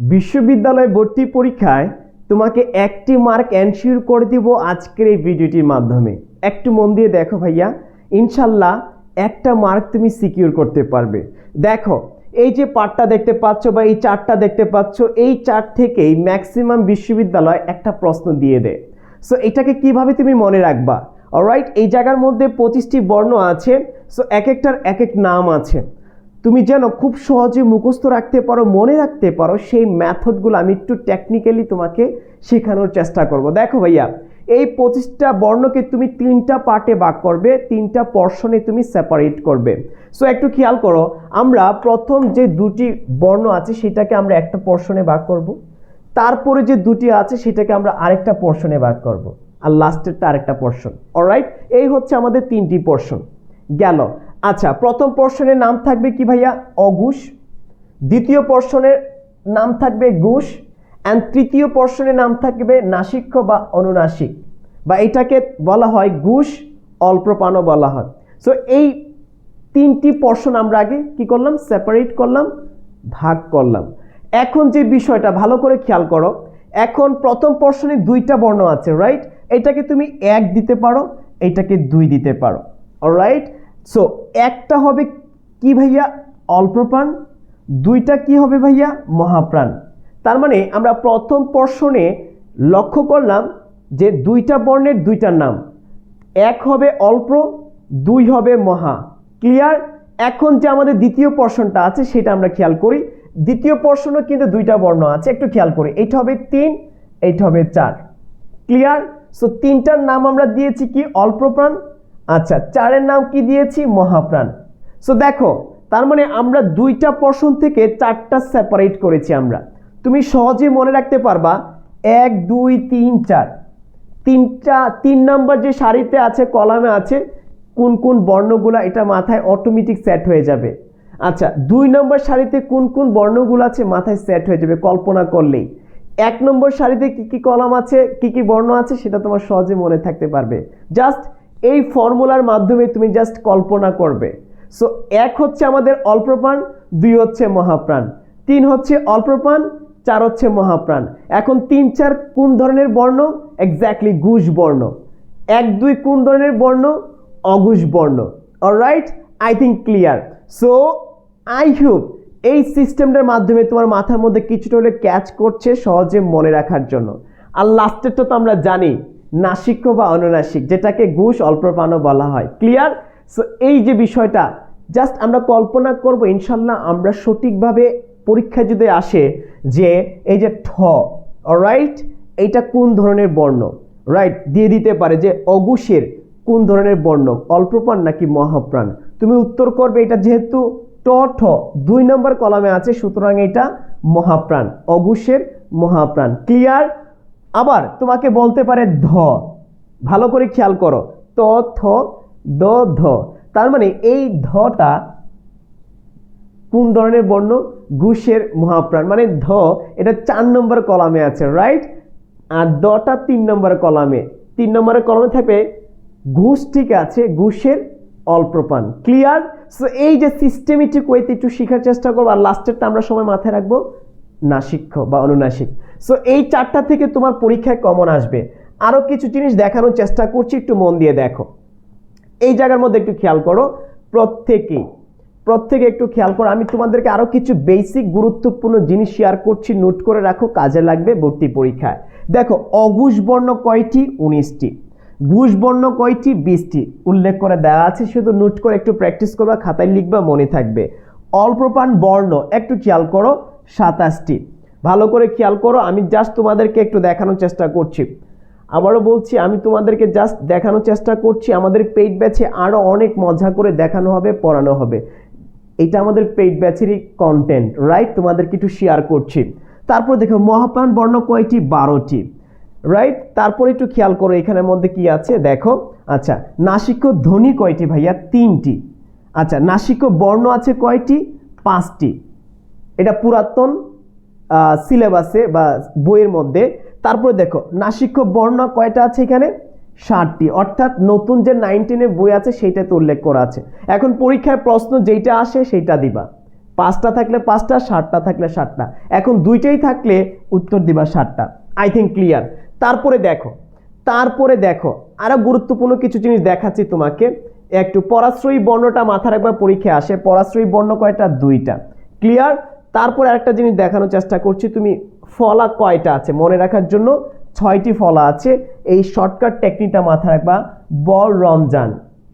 বিশ্ববিদ্যালয় ভর্তি পরীক্ষায় তোমাকে একটি মার্ক এনশিওর করে দিব আজকের এই ভিডিওটির মাধ্যমে। একটু মন দিয়ে দেখো ভাইয়া, ইনশাল্লাহ একটা মার্ক তুমি সিকিউর করতে পারবে। দেখো, এই যে পার্টটা দেখতে পাচ্ছ বা এই চার্টটা দেখতে পাচ্ছ, এই চার্ট থেকেই ম্যাক্সিমাম বিশ্ববিদ্যালয় একটা প্রশ্ন দিয়ে দেয়। সো এটাকে কিভাবে তুমি মনে রাখবা? অলরাইট, এই জায়গার মধ্যে 25টি বর্ণ আছে। সো এক একটার এক এক নাম আছে। তুমি যেন খুব সহজে মুখস্থ রাখতে পারো, মনে রাখতে পারো, সেই মেথডগুলো আমি একটু টেকনিক্যালি তোমাকে শেখানোর চেষ্টা করব। দেখো ভাইয়া, এই 25টা বর্ণকে তুমি 3টা পার্টে ভাগ করবে, 3টা পোরশনে তুমি সেপারেট করবে। সো একটু খেয়াল করো, আমরা প্রথম যে দুটি বর্ণ আছে সেটাকে আমরা একটা পোরশনে ভাগ করব, তারপরে যে দুটি আছে সেটাকে আমরা আরেকটা পোরশনে ভাগ করব, আর লাস্টেরটা আরেকটা পোরশন। অলরাইট, এই হচ্ছে আমাদের 3টি পোরশন গেল। আচ্ছা, প্রথম পোরশনের নাম থাকবে কি ভাইয়া? অঘোষ। দ্বিতীয় পোরশনের নাম থাকবে ঘোষ, অ্যান্ড তৃতীয় পোরশনের নাম থাকবে নাসিক্য বা অনুনাসিক, বা এটাকে বলা হয় ঘোষ অল্পপ্রাণও বলা হয়। সো এই 3টি পোরশন আমরা আগে কি করলাম? সেপারেট করলাম, ভাগ করলাম। এখন যে বিষয়টা ভালো করে খেয়াল করো, এখন প্রথম পোরশনে 2টা বর্ণ আছে, রাইট? এটাকে তুমি 1 দিতে পারো, এটাকে 2 দিতে পারো। অলরাইট, সো একটা হবে কি ভাইয়া? অল্পপ্রাণ। 2টা কি হবে ভাইয়া? মহাপ্রাণ। তার মানে আমরা প্রথম পোরশনে লক্ষ্য করলাম যে 2টা বর্ণের 2টার নাম, 1 হবে অল্প, 2 হবে মহা। ক্লিয়ার? এখন যে আমাদের দ্বিতীয় পোরশনটা আছে সেটা আমরা খেয়াল করি। দ্বিতীয় পোরশনও কিন্তু 2টা বর্ণ আছে, একটু খেয়াল করি। এইটা হবে 3, এইটা হবে 4। ক্লিয়ার? সো 3টার নাম আমরা দিয়েছি কি? অল্পপ্রাণ। আচ্ছা, 4এর নাম কি দিয়েছি? মহাপ্রাণ। সো দেখো, তার মানে আমরা 2টা পোরশন থেকে 4টা সেপারেট করেছি আমরা। তুমি সহজে মনে রাখতে পারবা 1 2 3 4, 3 নাম্বার যে সারিতে আছে, কলামে আছে কোন কোন বর্ণগুলা, এটা মাথায় অটোমেটিক সেট হয়ে যাবে। আচ্ছা, 2 নম্বর সারিতে কোন কোন বর্ণগুলো আছে মাথায় সেট হয়ে যাবে কল্পনা করলেই। 1 নম্বর সারিতে কি কি কলাম আছে, কি কি বর্ণ আছে, সেটা তোমার সহজে মনে থাকতে পারবে। জাস্ট এই ফর্মুলার মাধ্যমে তুমি জাস্ট কল্পনা করবে। সো 1 হচ্ছে আমাদের অল্পপ্রাণ, 2 হচ্ছে মহাপ্রাণ, 3 হচ্ছে অল্পপ্রাণ, 4 হচ্ছে মহাপ্রাণ। এখন 3 4 কোন ধরনের বর্ণ? এক্স্যাক্টলি ঘোষ বর্ণ। 1 2 কোন ধরনের বর্ণ? অঘোষ বর্ণ। Alright, I think clear. So I hope এই সিস্টেমটার মাধ্যমে তোমার মাথার মধ্যে কিছুটা হলে ক্যাচ করছে সহজে মনে রাখার জন্য। আর লাস্টেরটা তো আমরা জানি, নাসিক্য বা অনুনাসিক, যেটাকে ঘোষ অল্পপ্রাণও বলা হয়। ক্লিয়ার? সো এই যে বিষয়টা জাস্ট আমরা কল্পনা করব, ইনশাল্লাহ আমরা সঠিকভাবে পরীক্ষা যদি আসে যে এই যে ঠ, অলরাইট, এইটা কোন ধরনের বর্ণ, রাইট, দিয়ে দিতে পারে যে অঘোষের কোন ধরনের বর্ণ, অল্পপ্রাণ নাকি মহাপ্রাণ। তুমি উত্তর করবে এটা যেহেতু ট ঠ 2 নম্বর কলামে আছে, সুতরাং এটা মহাপ্রাণ, অঘোষের মহাপ্রাণ। ক্লিয়ার? আবার তোমাকে বলতে পারে ধ, ভালো করে খেয়াল করো, ত থ দ ধ, তার মানে এই ধটা কোন ধরনের বর্ণ? ঘোষের মহাপ্রাণ, মানে ধ এটা 4 নম্বর কলামে আছে, রাইট? আর দটা 3 নম্বর কলামে, 3 নম্বরের কলামে থাকবে ঘোষ, ঠিক আছে, ঘোষের অল্পপ্রাণ। ক্লিয়ার? সো এই যে সিস্টেমেটিক ওয়েতে একটু শেখার চেষ্টা করবো। আর লাস্টেরটা আমরা সময় মাথায় রাখবো নাসিক্য বা অনুনাসিক। সো এই 4টা থেকে তোমার পরীক্ষায় কমন আসবে। আরো কিছু জিনিস দেখানোর চেষ্টা করছি, একটু মন দিয়ে দেখো। এই জায়গার মধ্যে একটু খেয়াল করো, প্রত্যেকে একটু খেয়াল করো। আমি তোমাদেরকে আরো কিছু বেসিক গুরুত্বপূর্ণ জিনিস শেয়ার করছি, নোট করে রাখো, কাজে লাগবে ভর্তি পরীক্ষায়। দেখো, অঘোষ বর্ণ কয়টি? 19টি। ঘোষ বর্ণ কয়টি? 20টি। উল্লেখ করে দেওয়া আছে, শুধু নোট করে একটু প্র্যাকটিস করবা, খাতায় লিখবা, মনে থাকবে। অল্পপ্রাণ বর্ণ একটু খেয়াল করো, 27টি। ভালো করে খেয়াল করো, আমি জাস্ট তোমাদেরকে একটু দেখানোর চেষ্টা করছি। আবারও বলছি, আমি তোমাদেরকে জাস্ট দেখানোর চেষ্টা করছি। আমাদের পেইড ব্যাচে আরো অনেক মজা করে দেখানো হবে, পড়ানো হবে। এটা আমাদের পেইড ব্যাচেরই কন্টেন্ট, রাইট? তোমাদেরকে একটু শেয়ার করছি। তারপর দেখো, মহাপ্রাণ বর্ণ কয়টি? 12টি, রাইট? তারপর একটু খেয়াল করো এখানের মধ্যে কি আছে, দেখো। আচ্ছা, নাসিক্য ধ্বনি কয়টি ভাইয়া? 3টি। আচ্ছা, নাসিক্য বর্ণ আছে কয়টি? 5টি। এটা পুরাতন সিলেবাসে বা বইয়ের মধ্যে। তারপরে দেখো, নাসিক্য বর্ণ কয়টা আছে এখানে? 60টি, অর্থাৎ নতুন যে 19 এর বই আছে সেইটাতে উল্লেখ করা আছে। এখন পরীক্ষায় প্রশ্ন যেটা আসে সেইটা দিবা। 5টা থাকলে 5টা, 7টা থাকলে 7টা। এখন দুইটাই থাকলে উত্তর দিবা 7টা। I think clear. তারপরে দেখো আরো গুরুত্বপূর্ণ কিছু জিনিস দেখাচ্ছি তোমাকে। একটু পরাশ্রয়ী বর্ণটা মাথায় রাখবা, পরীক্ষায় আসে। পরাশ্রয়ী বর্ণ কয়টা? 2টা। ক্লিয়ার। তারপরে আরেকটা জিনিস দেখানোর চেষ্টা করছি, তুমি ফলা কয়টা আছে মনে রাখার জন্য 6টি ফলা আছে। এই শর্টকাট টেকনিকটা মাথায় রাখবা। বল রমজান,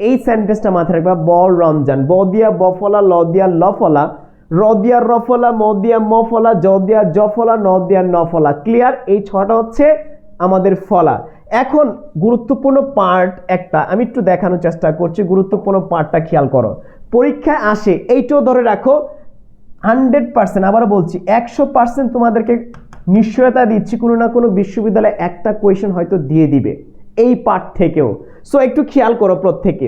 এই সেন্টেন্সটা মাথায় রাখবা। বল রমজান, ব দিয়া ব ফলা, ল দিয়া ল ফলা, র দিয়া র ফলা, ম দিয়া ম ফলা, জ দিয়া জ ফলা, ন দিয়া ন ফলা। ক্লিয়ার। এই 6টা হচ্ছে আমাদের ফলা। এখন গুরুত্বপূর্ণ পার্ট একটা আমি একটু দেখানোর চেষ্টা করছি, গুরুত্বপূর্ণ পার্টটা খেয়াল করো। পরীক্ষায় আসে, এইটাও ধরে রাখো 100%, আবারও বলছি 100% তোমাদেরকে নিশ্চয়তা দিচ্ছি, কোনো না কোনো বিশ্ববিদ্যালয়ে একটা কোয়েশ্চেন হয়তো দিয়ে দিবে এই পার্ট থেকেও। সো একটু খেয়াল করো প্রত্যেকে।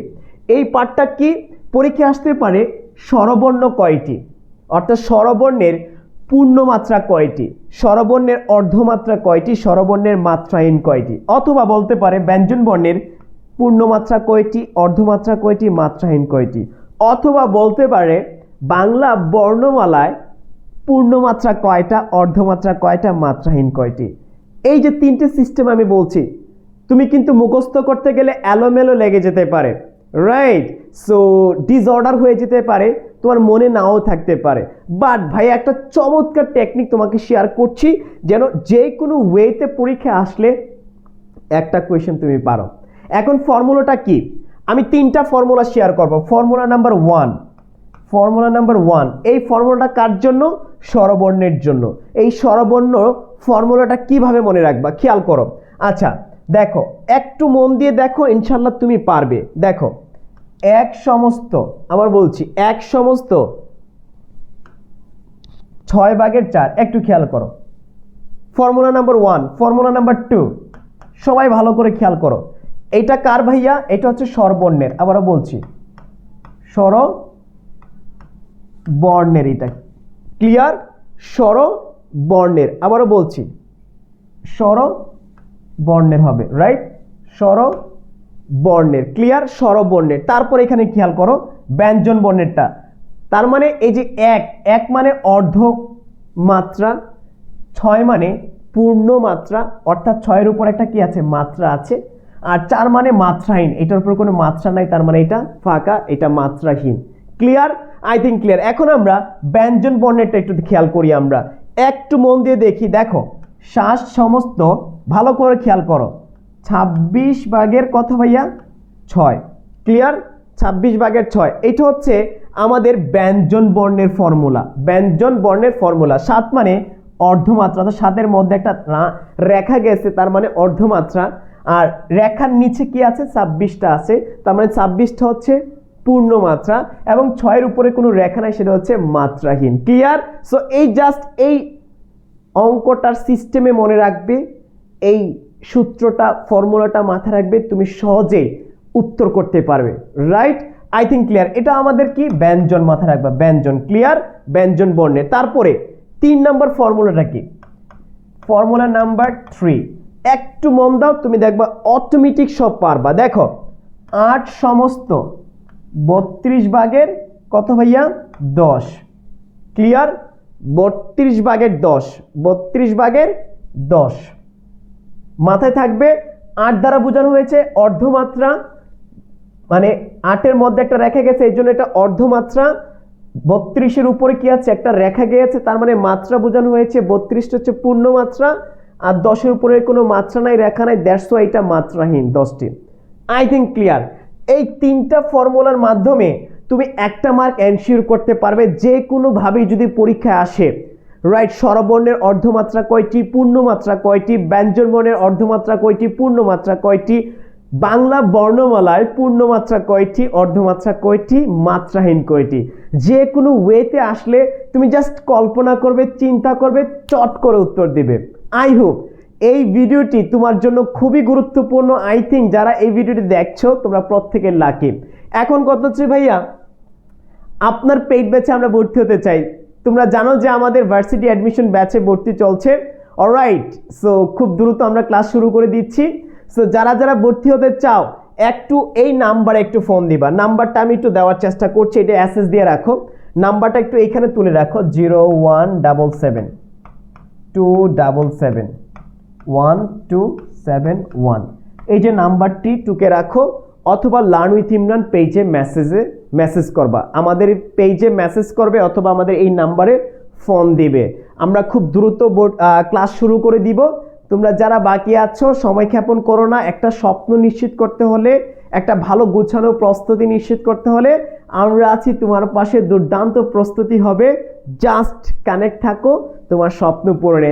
এই পার্টটা কি? পরীক্ষা আসতে পারে স্বরবর্ণ কয়টি, অর্থাৎ স্বরবর্ণের পূর্ণমাত্রা কয়টি, স্বরবর্ণের অর্ধমাত্রা কয়টি, স্বরবর্ণের মাত্রাহীন কয়টি, অথবা বলতে পারে ব্যঞ্জন বর্ণের পূর্ণমাত্রা কয়টি, অর্ধমাত্রা কয়টি, মাত্রাহীন কয়টি, অথবা বলতে পারে বাংলা বর্ণমালায় পূর্ণমাত্রা কয়টা, অর্ধমাত্রা কয়টা, মাত্রাহীন কয়টি। এই যে 3টে সিস্টেম আমি বলছি, তুমি কিন্তু মুখস্থ করতে গেলে এলোমেলো লেগে যেতে পারে, রাইট? সো ডিসঅর্ডার হয়ে যেতে পারে, তোমার মনে নাও থাকতে পারে। বাট ভাই একটা চমৎকার টেকনিক তোমাকে শেয়ার করছি, যেন যে কোনো ওয়েতে পরীক্ষা আসলে একটা কোয়েশ্চেন তুমি পারো। এখন ফর্মুলাটা কি? আমি 3টা ফর্মুলা শেয়ার করব। ফর্মুলা নাম্বার 1, এই ফর্মুলাটা কার জন্য? স্বরবর্ণের জন্য। এই স্বরবর্ণ ফর্মুলাটা কিভাবে মনে রাখবা খেয়াল করো। আচ্ছা দেখো, একটু মন দিয়ে দেখো, ইনশাল্লাহ তুমি পারবে। দেখো, এক সমস্ত, আবার বলছি, এক সমস্ত 6/4, একটু খেয়াল করো। ফর্মুলা নাম্বার 1, ফর্মুলা নাম্বার 2, সবাই ভালো করে খেয়াল করো। এটা কার ভাইয়া? এটা হচ্ছে স্বরবর্ণের। আবারও বলছি, স্বরবর্ণের, এটা ক্লিয়ার? স্বরবর্ণের, আবারও বলছি স্বরবর্ণের হবে, রাইট? স্বরবর্ণের, ক্লিয়ার? স্বরবর্ণের। তারপর এখানে খেয়াল করো ব্যঞ্জন বর্ণেরটা, তার মানে এই যে এক মানে অর্ধ মাত্রা, 6 মানে পূর্ণ মাত্রা, অর্থাৎ 6-এর উপর একটা কি আছে? মাত্রা আছে। আর 4 মানে মাত্রাহীন, এটার উপর কোনো মাত্রা নাই, তার মানে এটা ফাঁকা, এটা মাত্রাহীন। ক্লিয়ার? I think clear. এখন আমরা ব্যঞ্জন বর্ণেরটা একটু খেয়াল করি। আমরা একটু মন দিয়ে দেখি। দেখো, শ্বাস সমস্ত, ভালো করে খেয়াল করো, 26 কত ভাইয়া? 6। ক্লিয়ার? 26/6, এটা হচ্ছে আমাদের ব্যঞ্জন বর্ণের ফর্মুলা। ব্যঞ্জন বর্ণের ফর্মুলা 7 মানে অর্ধমাত্রা, তো 7-এর মধ্যে একটা রেখা গেছে, তার মানে অর্ধমাত্রা। আর রেখার নিচে কি আছে? 26টা আছে, তার মানে 26টা হচ্ছে পূর্ণমাত্রা, এবং 6-এর উপরে কোনো রেখা নাই, সেটা হচ্ছে মাত্রাহীন। ক্লিয়ার? সো এই জাস্ট এই অঙ্কটার সিস্টেমে মনে রাখবে, এই সূত্রটা, ফর্মুলাটা মাথায় রাখবে, তুমি সহজেই উত্তর করতে পারবে, রাইট? I think clear. এটা আমাদের কি? ব্যঞ্জন, মাথায় রাখবা ব্যঞ্জন। ক্লিয়ার? ব্যঞ্জন বর্ণের। তারপরে 3 নম্বর ফর্মুলাটা কি? ফর্মুলা নাম্বার 3, একটু মন দাও, তুমি দেখবা অটোমেটিক সব পারবা। দেখো, 8 সমস্ত 32 কত ভাইয়া? 10। ক্লিয়ার? 32/10, 32/10 মাথায় থাকবে। 8 দ্বারা বোঝানো হয়েছে অর্ধমাত্রা, মানে 8-এর মধ্যে একটা রেখা গেছে, এই জন্য এটা অর্ধমাত্রা। 32-এর উপরে কি আছে? একটা রেখা গিয়েছে, তার মানে মাত্রা বোঝানো হয়েছে। 32টা হচ্ছে পূর্ণমাত্রা, আর 10-এর উপরে কোনো মাত্রা নাই, রেখা নাই, দ্যাটস ওয়াই এটা মাত্রাহীন 10টি। I think clear. এই 3টা ফর্মুলার মাধ্যমে তুমি একটা মার্ক এনশিওর করতে পারবে যে কোনোভাবেই যদি পরীক্ষায় আসে, রাইট? স্বরবর্ণের অর্ধমাত্রা কয়টি, পূর্ণমাত্রা কয়টি, ব্যঞ্জন বর্ণের অর্ধমাত্রা কয়টি, পূর্ণমাত্রা কয়টি, বাংলা বর্ণমালায় পূর্ণমাত্রা কয়টি, অর্ধমাত্রা কয়টি, মাত্রাহীন কয়টি। যে কোনো ওয়েতে আসলে তুমি জাস্ট কল্পনা করবে, চিন্তা করবে, চট করে উত্তর দিবে। আই হোপ এই ভিডিওটি তোমার জন্য খুবই গুরুত্বপূর্ণ। আই থিঙ্ক যারা এই ভিডিওটি দেখছো তোমরা প্রত্যেকের লাকি। এখন কথা হচ্ছে ভাইয়া, আপনার পেইড ব্যাচে আমরা ভর্তি হতে চাই। তোমরা জানো যে আমাদের ভার্সিটি অ্যাডমিশন ব্যাচে ভর্তি চলছে, অলরাইট? সো খুব দ্রুত আমরা ক্লাস শুরু করে দিচ্ছি। সো যারা যারা ভর্তি হতে চাও, একটু এই নাম্বারে একটু ফোন দিবা। নাম্বারটা আমি একটু দেওয়ার চেষ্টা করছি, এটা এসএস দিয়ে রাখো। নাম্বারটা একটু এখানে তুলে রাখো 0177 277 1271। এই যে নাম্বারটি টুকে রাখো, অথবা লার্ন উইথ ইমরান পেজে মেসেজ করবা, আমাদের পেজে মেসেজ করবে অথবা আমাদের এই নাম্বারে ফোন দিবে। আমরা খুব দ্রুত ক্লাস শুরু করে দিব। তোমরা যারা বাকি আছো সময় ক্ষেপণ করো না। একটা স্বপ্ন নিশ্চিত করতে হলে, একটা ভালো গুছানো প্রস্তুতি নিশ্চিত করতে হলে আমরা আছি তোমার পাশে। দুর্দান্ত প্রস্তুতি হবে, জাস্ট কানেক্ট থাকো তোমার স্বপ্ন পূরণে।